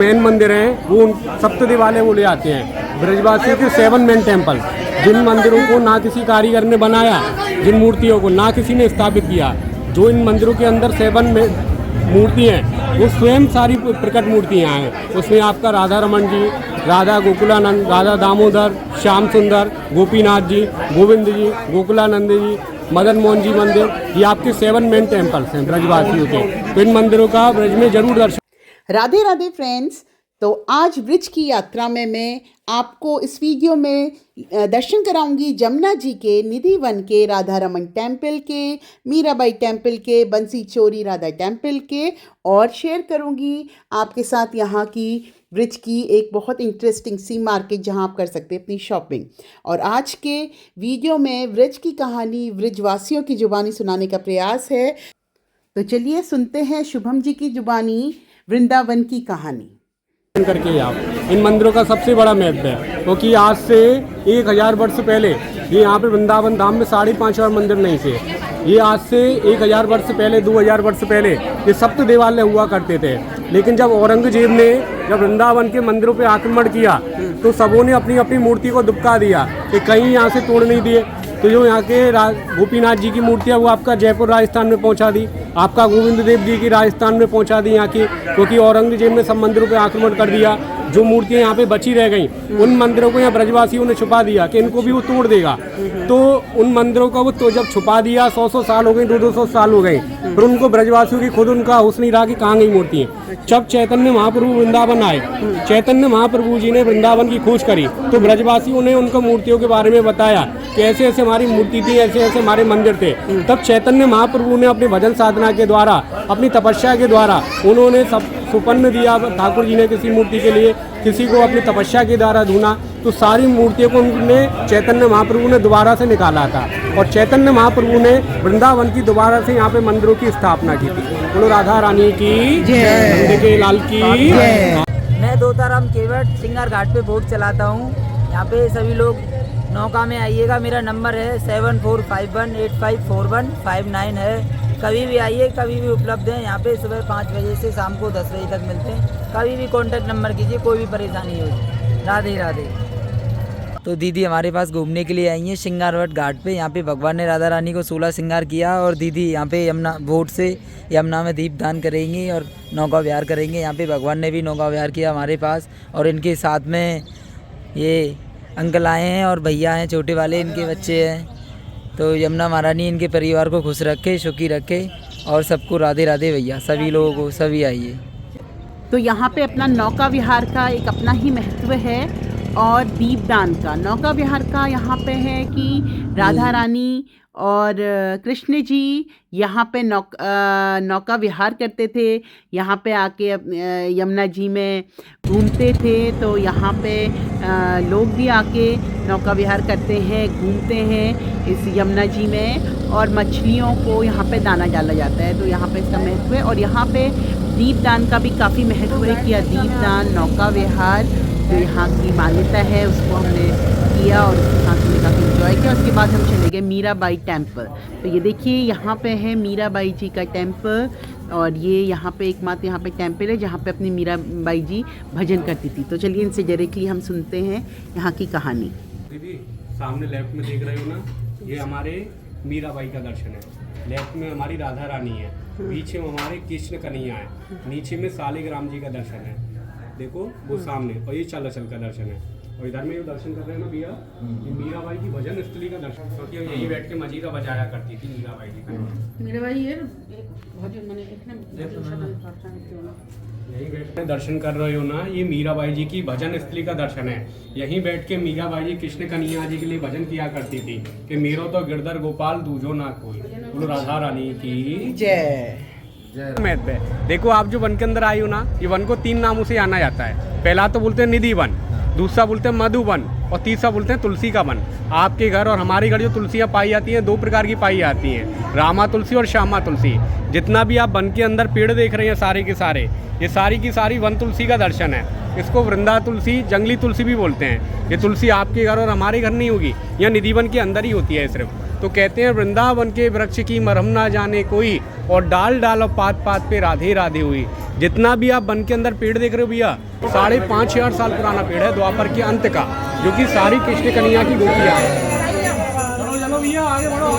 Main मंदिर हैं वो सप्तदी वाले वो ले आते हैं ब्रजवासी के 7 मेन टेम्पल, जिन मंदिरों को ना किसी कारीगर ने बनाया, जिन मूर्तियों को ना किसी ने स्थापित किया, जो इन मंदिरों के अंदर 7 मूर्ति हैं वो स्वयं सारी प्रकट मूर्तियाँ हैं। उसमें आपका राधा रमन जी, राधा गोकुलानंद, राधा दामोदर, श्याम सुंदर, गोपीनाथ जी, गोविंद जी, गोकुलानंद जी, मदन मोहन जी मंदिर, ये आपके 7 मेन टेम्पल्स हैं ब्रजवासियों के। तो इन मंदिरों का ब्रज में जरूर दर्शन। राधे राधे फ्रेंड्स। तो आज ब्रिज की यात्रा में मैं आपको इस वीडियो में दर्शन कराऊंगी जमुना जी के, निधि वन के, राधा रमन टेम्पल के, मीराबाई टेम्पल के, बंसी चोरी राधा टेम्पल के, और शेयर करूंगी आपके साथ यहाँ की ब्रिज की एक बहुत इंटरेस्टिंग सी मार्केट जहाँ आप कर सकते हैं अपनी शॉपिंग। और आज के वीडियो में ब्रिज की कहानी ब्रिजवासियों की जुबानी सुनाने का प्रयास है। तो चलिए सुनते हैं शुभम जी की जुबानी वृंदावन की कहानी। करके आप इन मंदिरों का सबसे बड़ा महत्व है, क्योंकि आज से 1000 वर्ष पहले ये यहाँ पे वृंदावन धाम में 5,500 मंदिर नहीं थे। ये आज से 1000 वर्ष पहले, 2000 वर्ष पहले ये सप्त देवालय हुआ करते थे। लेकिन जब औरंगजेब ने जब वृंदावन के मंदिरों पे आक्रमण किया तो सबों ने अपनी अपनी मूर्ति को दुबका दिया कि कहीं यहाँ से तोड़ नहीं दिए। तो जो यहाँ के गोपीनाथ जी की मूर्तियाँ वो आपका जयपुर राजस्थान में पहुँचा दी, आपका गोविंद देव जी की राजस्थान में पहुँचा दी यहाँ की, क्योंकि औरंगजेब ने सब मंदिरों पे आक्रमण कर दिया। जो मूर्तियाँ यहाँ पे बची रह गई उन मंदिरों को यहाँ ब्रजवासियों ने छुपा दिया कि इनको भी वो तोड़ देगा। तो उन मंदिरों का वो तो जब छुपा दिया 100 साल हो गए, 200 साल हो गए, फिर उनको ब्रजवासियों की खुद उनका होश नहीं रहा कि कहाँ गई मूर्ति है। जब चैतन्य महाप्रभु वृंदावन आए, चैतन्य महाप्रभु जी ने वृंदावन की खोज करी तो ब्रजवासियों ने उनको मूर्तियों के बारे में बताया कि ऐसे ऐसे हमारी मूर्ति थी, ऐसे ऐसे हमारे मंदिर थे। तब चैतन्य महाप्रभु ने अपने भजन साधना के द्वारा, अपनी तपस्या के द्वारा उन्होंने सब सुपन्न दिया। ठाकुर जी ने किसी मूर्ति के लिए, किसी को अपनी तपस्या के द्वारा ढूंढा, तो सारी मूर्तियों को उन्होंने चैतन्य महाप्रभु ने दोबारा से निकाला था और चैतन्य महाप्रभु ने वृंदावन की दोबारा से यहाँ पे मंदिरों की स्थापना की थी। बोलो राधा रानी की जय, नंद के लाल की जय। मैं दोताराम केवट सिंगार घाट पे बोट चलाता हूँ। यहाँ पे सभी लोग नौका में आइएगा। मेरा नंबर है 7451854159 है। कभी भी आइए, कभी भी उपलब्ध है। यहाँ पे सुबह 5 बजे से शाम को 10 बजे तक मिलते हैं। कभी भी कॉन्टैक्ट नंबर कीजिए, कोई भी परेशानी हो। राधे राधे। तो दीदी हमारे पास घूमने के लिए आई हैं सिंगारवट घाट पे। यहाँ पे भगवान ने राधा रानी को 16 श्रृंगार किया और दीदी यहाँ पे यमुना बोट से यमुना में दीप दान करेंगी और नौका विहार करेंगे। यहाँ पे भगवान ने भी नौका विहार किया हमारे पास, और इनके साथ में ये अंकल आए हैं और भैया हैं छोटे वाले, इनके बच्चे हैं। तो यमुना महारानी इनके परिवार को खुश रखे, सुखी रखे, और सबको राधे राधे भैया, सभी लोगों को, सभी आइए। तो यहाँ पे अपना नौका विहार का एक अपना ही महत्व है, और दीपदान का, नौका विहार का यहाँ पे है कि राधा रानी और कृष्ण जी यहाँ पे नौका विहार करते थे। यहाँ पे आके यमुना जी में घूमते थे। तो यहाँ पे लोग भी आके नौका विहार करते हैं, घूमते हैं इस यमुना जी में, और मछलियों को यहाँ पे दाना डाला जाता है। तो यहाँ पे इसका महत्व है। और यहाँ पे दीपदान का भी काफ़ी महत्व है कि दीपदान, नौका विहार जो यहाँ की मान्यता है उसको हमने किया और उसके साथ हमने काफ़ी इंजॉय किया। उसके बाद हम चले गए मीराबाई टेम्पल। तो ये देखिए यहाँ पे है मीराबाई जी का टेम्पल, और ये यहाँ पे एकमात्र यहाँ पे टेम्पल है जहाँ पे अपनी मीराबाई जी भजन करती थी। तो चलिए इनसे डायरेक्टली हम सुनते हैं यहाँ की कहानी। दीदी सामने लेफ्ट में देख रहे हो ना, ये हमारे मीराबाई का दर्शन है। लेफ्ट में हमारी राधा रानी है, पीछे में हमारे कृष्ण कन्हैया है, नीचे में शालिग्राम जी का दर्शन है। देखो वो सामने, और ये चलाचल का दर्शन है। और इधर में ये दर्शन कर रहे हैं ना भैया, ये मीराबाई की भजन स्थली का दर्शन, क्योंकि यही बैठ के मजीरा बजाया करती थी मीराबाई जी। मीराबाई ये यहीं बैठ के दर्शन कर रहे हो ना, ये मीराबाई जी की भजन स्थली का दर्शन है। यहीं बैठ के मीराबाई जी कृष्ण कन्हैया जी के लिए भजन किया करती थी कि मेरो तो गिरधर गोपाल दूजो ना कोई। बोलो राधा रानी की जय। महत्व है। देखो आप जो वन के अंदर आई हो ना, ये वन को 3 नामों से जाना जाता है। पहला तो बोलते हैं निधि वन, दूसरा बोलते हैं मधुवन, और तीसरा बोलते हैं तुलसी का वन। आपके घर और हमारे घर जो तुलसियाँ पाई जाती हैं 2 प्रकार की पाई जाती हैं, रामा तुलसी और श्यामा तुलसी। जितना भी आप वन के अंदर पेड़ देख रहे हैं सारे के सारे, ये सारी की सारी वन तुलसी का दर्शन है। इसको वृंदा तुलसी, जंगली तुलसी भी बोलते हैं। ये तुलसी आपके घर और हमारे घर नहीं होगी, यह निधि वन के अंदर ही होती है सिर्फ। तो कहते हैं वृंदावन के वृक्ष की मरहम ना जाने कोई, और डाल डाल और पात पात पे राधे राधे हुई। जितना भी आप वन के अंदर पेड़ देख रहे हो भैया, 5,500 साल पुराना पेड़ है, द्वापर के अंत का, जो कि सारी कृष्ण कन्हैया की गोपियाँ हैं। चलो चलो भैया आगे बढ़ो,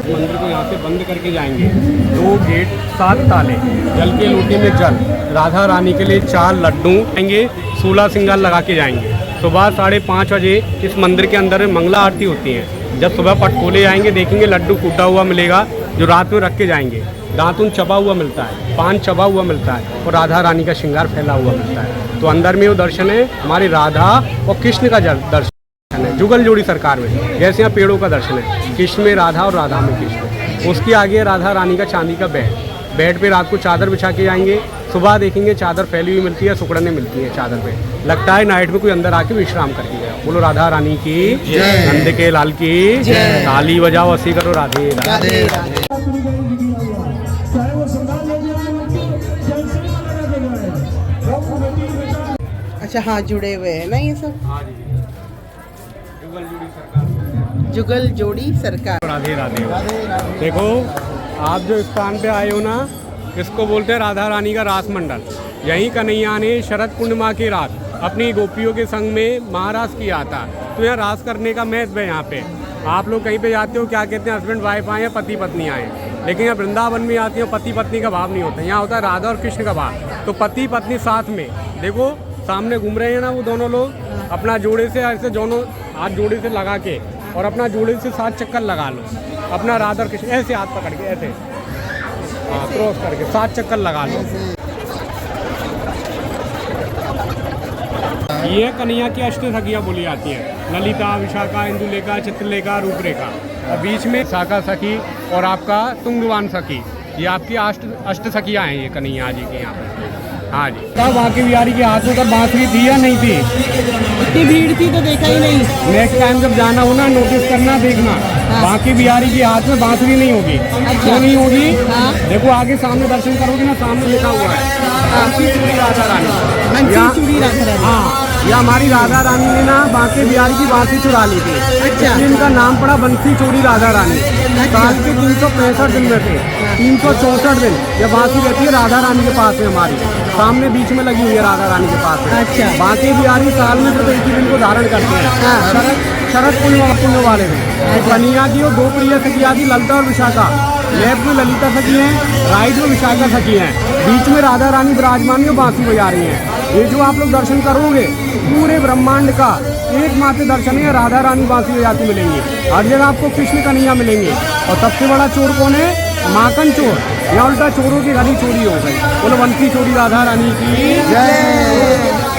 मंदिर को यहाँ से बंद करके जाएंगे। 2 गेट 7 ताले, जल के लोटे में जल, राधा रानी के लिए 4 लड्डू आएंगे, 16 श्रृंगार लगा के जाएंगे। सुबह 5:30 बजे इस मंदिर के अंदर मंगला आरती होती है। जब सुबह पट खोले जाएंगे देखेंगे लड्डू कूटा हुआ मिलेगा, जो रात में रख के जाएंगे। दातुन चबा हुआ मिलता है, पान चबा हुआ मिलता है, और राधा रानी का श्रृंगार फैला हुआ मिलता है। तो अंदर में वो दर्शन है हमारी राधा और कृष्ण का दर्शन है, जुगल जोड़ी सरकार में। जैसे यहाँ पेड़ों का दर्शन है, कृष्ण में राधा और राधा में कृष्ण। उसके आगे राधा रानी का चांदी का बेड पे रात को चादर बिछा के जाएंगे। सुबह देखेंगे चादर फैली हुई मिलती है, सुकड़ने मिलती है चादर पे। लगता है नाइट में कोई अंदर आके विश्राम करके गया। बोलो राधा रानी की, नंद के लाल की, ताली बजाओ हंसी करो राधे राधे। अच्छा हाँ, जुड़े हुए हैं ना ये सब। हाँ जी, जुगल जोड़ी सरकार। राधे राधे। देखो आप जो स्थान पे आए हो ना, इसको बोलते हैं राधा रानी का रास मंडल। यहीं कन्हैया ने शरद पूर्णिमा की रात अपनी गोपियों के संग में महारास किया था। तो यहाँ रास करने का महत्व है। यहाँ पे आप लोग कहीं पे जाते हो, क्या कहते हैं, हस्बैंड वाइफ आए या पति पत्नी आए, लेकिन यहाँ वृंदावन में आती है पति पत्नी का भाव नहीं होता। यहाँ होता है राधा और कृष्ण का भाव। तो पति पत्नी साथ में, देखो सामने घूम रहे हैं ना वो दोनों लोग, अपना जोड़े से ऐसे दोनों हाथ जोड़े से लगा के, और अपना जोड़े से 7 चक्कर लगा लो। अपना राधा और कृष्ण ऐसे हाथ पकड़ के ऐसे क्रॉस करके 7 चक्कर लगा लो। ये कन्हैया की अष्ट सखियाँ बोली जाती हैं, ललिता, विशाखा, इंदुलेखा, चित्रलेखा, रूपरेखा, और बीच में शाखा सखी और आपका तुंगवान सखी। ये आपकी अष्ट सखियाँ हैं ये कन्हैया जी के यहाँ पर। हाँ जी। तब बांके बिहारी के हाथ में तब बांसुरी थी या नहीं थी? इतनी भीड़ थी तो देखा ही नहीं। नेक्स्ट टाइम जब जाना हो ना, नोटिस करना, देखना। हाँ। बांके बिहारी के हाथ में बांसुरी नहीं होगी। अच्छा। क्यों नहीं होगी? हाँ। देखो आगे सामने दर्शन करोगे ना, सामने लिखा हुआ है बंसी चूड़ी राधा रानी। चूड़ी राधा रानी। हाँ, या हमारी राधा रानी ने ना बांके बिहारी की बांसी चुरा ली थी। अच्छा। इनका नाम पड़ा बंसी चूड़ी राधा रानी। साल के 365 दिन में से 364 दिन ये बांसी रहती है राधा रानी के पास है। हमारी सामने बीच में लगी हुई है राधा रानी के पास है। अच्छा। बांके बिहारी साल में सिर्फ एक ही दिन को धारण करते हैं। हाँ। शरद पूर्णिमा वाले दिन। कन्हैया की और 2 प्रिय सखियाँ थी, ललिता और विशाखा। लेफ्ट में ललिता सखी हैं, राइट में विशाखा सखी हैं, बीच में राधा रानी विराजमान में बांसी बजा रही हैं। ये जो आप लोग दर्शन करोगे, पूरे ब्रह्मांड का एकमात्र दर्शन है, राधा रानी बांसी बजाती मिलेंगी। हर जगह आपको कृष्ण कन्हैया मिलेंगे। और सबसे बड़ा चोर कौन है? माखन चोर। यहाँ उल्टा चोरों की घड़ी चोरी हो गई। बोलो बंसी चोरी राधा रानी की जय।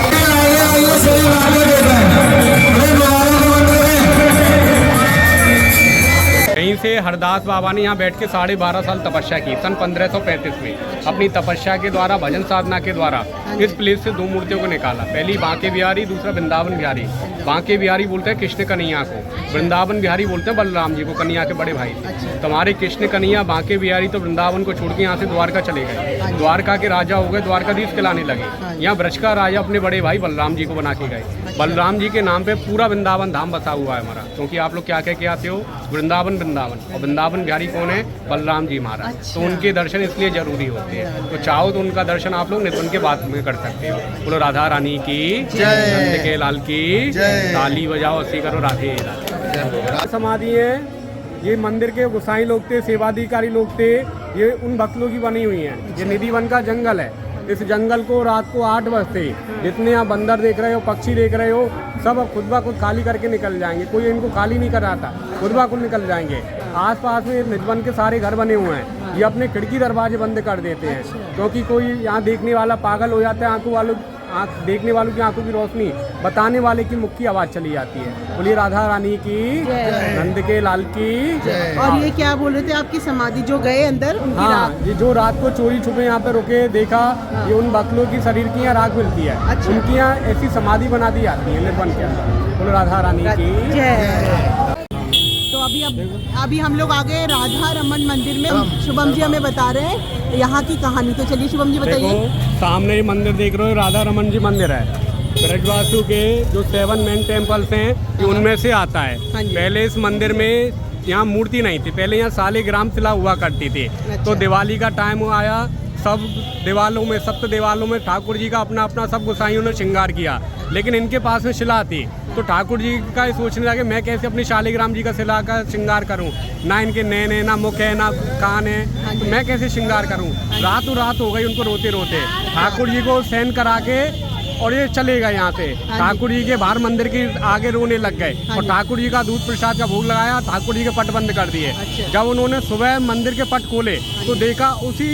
यहीं से हरदास बाबा ने यहाँ बैठ के 12.5 साल तपस्या की। सन 1535 में अपनी तपस्या के द्वारा, भजन साधना के द्वारा इस प्लेस से 2 मूर्तियों को निकाला। पहली बांके बिहारी, दूसरा वृंदावन बिहारी। बांके बिहारी बोलते हैं कृष्ण कन्हैया को, वृंदावन बिहारी बोलते हैं बलराम जी को, कन्हैया के बड़े भाई। तुम्हारे कृष्ण कन्हैया बांके बिहारी तो वृंदावन को छोड़ के यहाँ से द्वारका चले गए। द्वारका के राजा हो गए, द्वारकाधीश कहलाने लगे। यहाँ ब्रज का राजा अपने बड़े भाई बलराम जी को बना के गए। बलराम जी के नाम पे पूरा वृंदावन धाम बसा हुआ है हमारा। क्योंकि आप लोग क्या कह के आते हो, वृंदावन वृंदावन, और वृंदावन बिहारी कौन है? बलराम जी महाराज। तो उनके दर्शन इसलिए जरूरी होते हैं। तो चाहो तो उनका दर्शन आप लोग नित्य के बाद में कर सकते हो। बोलो राधा रानी की जय, नंद के लाल की जय, ताली बजाओ हंसी करो राधे राधे। समाधि है, ये मंदिर के गोसाई लोग थे, सेवाधिकारी लोग थे। ये उन भक्त लोगों की बनी हुई है। ये निधि वन का जंगल है। इस जंगल को रात को 8 बजते जितने आप बंदर देख रहे हो, पक्षी देख रहे हो, सब अब खुद ब खुद खाली करके निकल जाएंगे। कोई इनको खाली नहीं कराता, खुद ब खुद निकल जाएंगे। आसपास में निधवन के सारे घर बने हुए हैं। ये अपने खिड़की दरवाजे बंद कर देते हैं, क्योंकि कोई यहाँ देखने वाला पागल हो जाता है। देखने वालों की आंखों की रोशनी बताने वाले की मुख की आवाज़ चली जाती है। बोलिए राधा रानी की, नंद के लाल की। और ये क्या बोल रहे थे, आपकी समाधि जो गए अंदर उनकी? हाँ, ये जो रात को चोरी छुपे यहाँ पे रुके, देखा। हाँ। ये उन बकलों की शरीर की यहाँ राख मिलती है। अच्छा। उनकी यहाँ ऐसी समाधि बना दी जाती है निर्वन के अंदर। बोलो राधा रानी की। तो अभी हम लोग आ गए राधा रमन मंदिर में। शुभम जी हमें बता रहे हैं यहाँ की कहानी। तो चलिए शुभम जी बताइए। सामने ये मंदिर देख रहे हो, राधा रमन जी मंदिर है। ब्रजवासु के जो 7 मेन टेम्पल्स हैं ये उनमें से आता है। हाँ जी। पहले इस मंदिर में यहाँ मूर्ति नहीं थी, पहले यहाँ शालिग्राम शिला हुआ करती थी। तो दिवाली का टाइम आया, सब दीवालों में, सप्त दीवालों में ठाकुर जी का अपना अपना सब गोसाइयों ने श्रृंगार किया, लेकिन इनके पास में शिला थी। तो ठाकुर जी का सोचने लगे मैं कैसे अपनी शालिग्राम जी का शिला का श्रृंगार करूं, ना इनके नैन है, ना मुख है, ना कान है, तो मैं कैसे श्रृंगार करूं। रातों रात हो गई उनको रोते रोते, ठाकुर जी को सहन करा के और ये चले गए यहाँ से। ठाकुर जी के बाहर मंदिर के आगे रोने लग गए और ठाकुर जी का दूध प्रसाद का भोग लगाया, ठाकुर जी के पट बंद कर दिए। जब उन्होंने सुबह मंदिर के पट खोले तो देखा उसी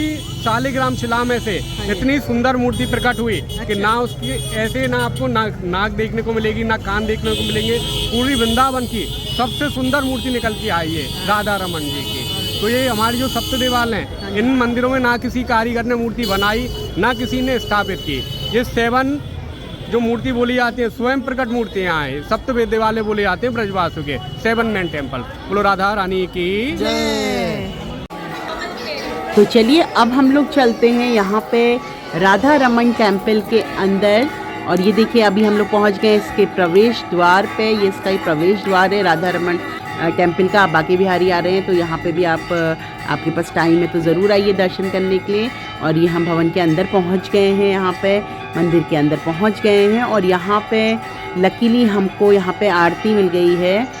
शालिग्राम शिला में से इतनी सुंदर मूर्ति प्रकट हुई कि ना उसकी ऐसे ना आपको नाक देखने को मिलेगी, ना कान देखने को मिलेंगे। पूरी वृंदावन की सबसे सुंदर मूर्ति निकल के आई है राधा रमन जी की। तो ये हमारी जो सप्त देवाल हैं, इन मंदिरों में ना किसी कारीगर ने मूर्ति बनाई, ना किसी ने स्थापित की। ये 7 जो मूर्ति बोली जाती है स्वयं प्रकट मूर्तियाँ हैं, सप्त देवालय बोले जाते हैं ब्रजवासु के 7 मेन टेम्पल। बोलो राधा रानी की जय। तो चलिए अब हम लोग चलते हैं यहाँ पे राधा रमन टेम्पल के अंदर। और ये देखिए अभी हम लोग पहुँच गए इसके प्रवेश द्वार पे। ये इसका ही प्रवेश द्वार है राधा रमन टेम्पल का। आप बाकी बिहारी आ रहे हैं तो यहाँ पे भी आपके पास टाइम है तो ज़रूर आइए दर्शन करने के लिए। और ये हम भवन के अंदर पहुँच गए हैं, यहाँ पे मंदिर के अंदर पहुँच गए हैं। और यहाँ पे लकीली हमको यहाँ पे आरती मिल गई है।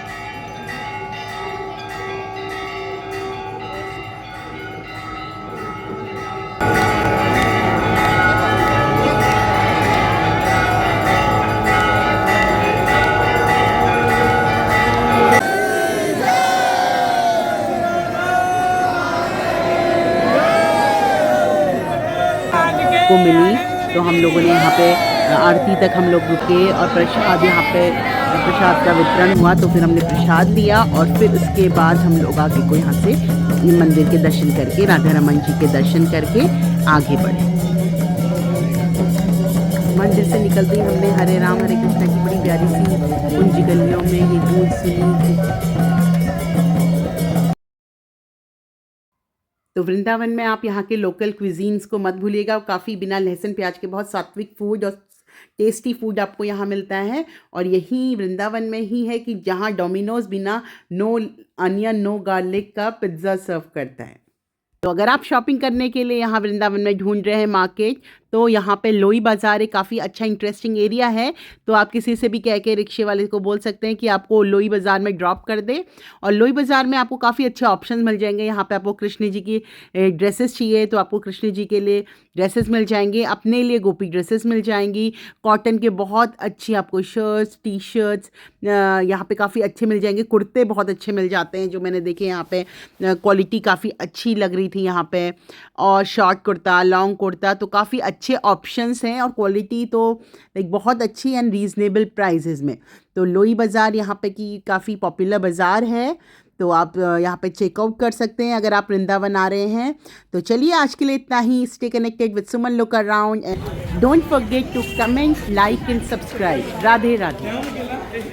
को मिली तो हम लोगों ने यहाँ पे आरती तक हम लोग रुके और प्रसाद यहाँ पे प्रसाद का वितरण हुआ। तो फिर हमने प्रसाद लिया और फिर उसके बाद हम लोग आगे को यहाँ से मंदिर के दर्शन करके, राधा रमन जी के दर्शन करके आगे बढ़े। मंदिर से निकलते ही हमने हरे राम हरे कृष्णा की बड़ी प्यारी सी कुंज गलियों में ये गूंज सुनी। तो वृंदावन में आप यहाँ के लोकल क्विजीन्स को मत भूलिएगा। काफ़ी बिना लहसुन प्याज के बहुत सात्विक फूड और टेस्टी फूड आपको यहाँ मिलता है। और यही वृंदावन में ही है कि जहाँ डोमिनोज बिना नो अनियन नो गार्लिक का पिज्ज़ा सर्व करता है। तो अगर आप शॉपिंग करने के लिए यहाँ वृंदावन में ढूंढ रहे हैं मार्केट, तो यहाँ पे लोई बाज़ार एक काफ़ी अच्छा इंटरेस्टिंग एरिया है। तो आप किसी से भी कह के रिक्शे वाले को बोल सकते हैं कि आपको लोई बाज़ार में ड्रॉप कर दे। और लोई बाज़ार में आपको काफ़ी अच्छे ऑप्शंस मिल जाएंगे। यहाँ पे आपको कृष्ण जी की ड्रेसेस चाहिए तो आपको कृष्ण जी के लिए ड्रेसेस मिल जाएंगे, अपने लिए गोपी ड्रेसेस मिल जाएंगी। कॉटन के बहुत अच्छी आपको शर्ट्स, टी शर्ट्स यहाँ पे काफ़ी अच्छे मिल जाएंगे। कुर्ते बहुत अच्छे मिल जाते हैं जो मैंने देखे यहाँ पे, क्वालिटी काफ़ी अच्छी लग रही थी यहाँ पे। और शॉर्ट कुर्ता, लॉन्ग कुर्ता, तो काफ़ी अच्छे ऑप्शंस हैं और क्वालिटी तो लाइक बहुत अच्छी एंड रीज़नेबल प्राइसेस में। तो लोई बाज़ार यहाँ पे की काफ़ी पॉपुलर बाज़ार है। तो आप यहाँ पे चेकआउट कर सकते हैं अगर आप वृंदावन आ रहे हैं। तो चलिए आज के लिए इतना ही। Stay connected with Suman look around and don't forget to comment, like and subscribe. Radhe Radhe.